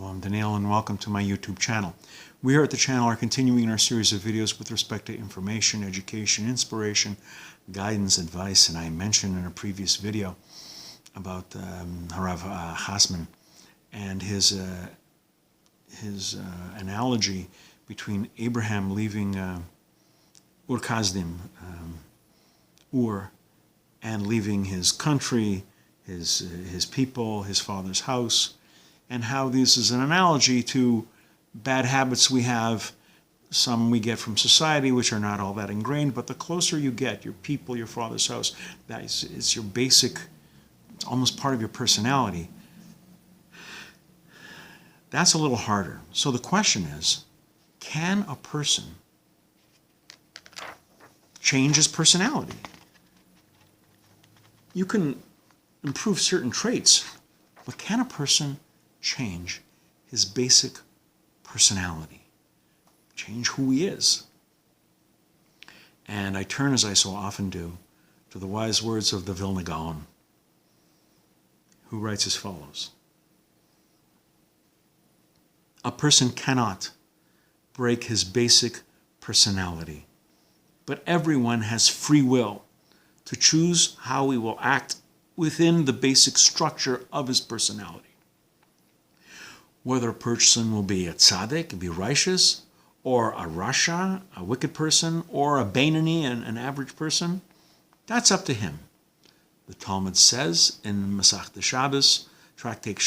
Hello, I'm Daniel and welcome to my YouTube channel. We here at the channel are continuing our series of videos with respect to information, education, inspiration, guidance, advice, and I mentioned in a previous video about Harav Hasman and his analogy between Abraham leaving Ur Kasdim, Ur, and leaving his country, his people, his father's house, and how this is an analogy to bad habits we have. Some we get from society, which are not all that ingrained, but the closer you get, your people, your father's house, that is your basic, it's almost part of your personality. That's a little harder. So the question is, can a person change his personality? You can improve certain traits, but can a person change his basic personality, change who he is? And I turn, as I so often do, to the wise words of the Vila Gaon, who writes as follows: a person cannot break his basic personality, but everyone has free will to choose how he will act within the basic structure of his personality. Whether a person will be a tzaddik, be righteous, or a rasha, a wicked person, or a Beinoni, an average person, that's up to him. The Talmud says in Masechta Shabbos, Tractate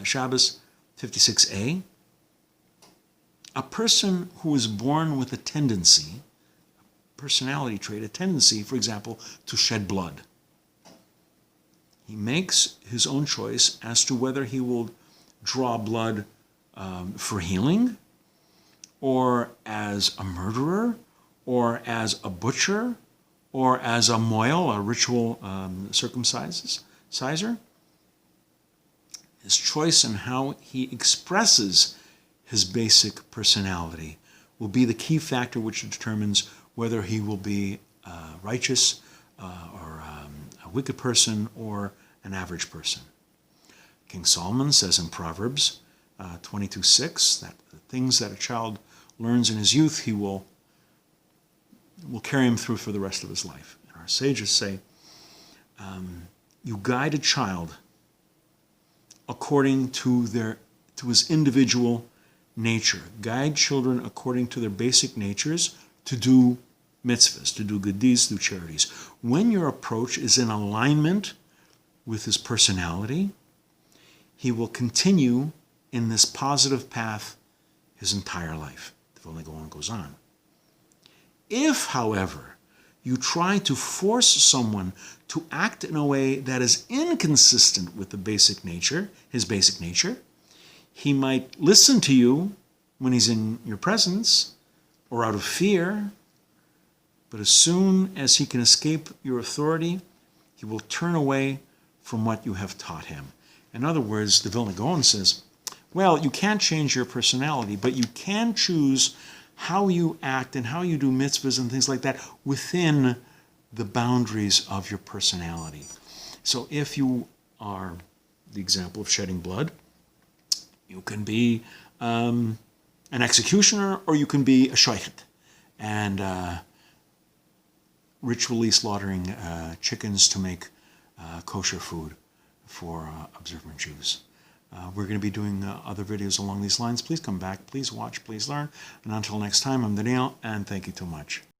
Shabbos 56a, a person who is born with a tendency, a personality trait, a tendency, for example, to shed blood, he makes his own choice as to whether he will draw blood for healing, or as a murderer, or as a butcher, or as a moil, a ritual circumciser. His choice in how he expresses his basic personality will be the key factor which determines whether he will be righteous, or a wicked person, or an average person. King Solomon says in Proverbs 22:6 that the things that a child learns in his youth, he will carry him through for the rest of his life. And our sages say, you guide a child according to his individual nature. Guide children according to their basic natures to do mitzvahs, to do good deeds, to do charities. When your approach is in alignment with his personality, he will continue in this positive path his entire life. The Vila Gaon goes on. If, however, you try to force someone to act in a way that is inconsistent with the basic nature, his basic nature, he might listen to you when he's in your presence or out of fear, but as soon as he can escape your authority, he will turn away from what you have taught him. In other words, the Vila Gaon says, well, you can't change your personality, but you can choose how you act and how you do mitzvahs and things like that within the boundaries of your personality. So if you are the example of shedding blood, you can be an executioner, or you can be a shaykhit and ritually slaughtering chickens to make kosher food for observant Jews. We're going to be doing other videos along these lines. Please come back, please watch, please learn. And until next time, I'm Daniel, and thank you too much.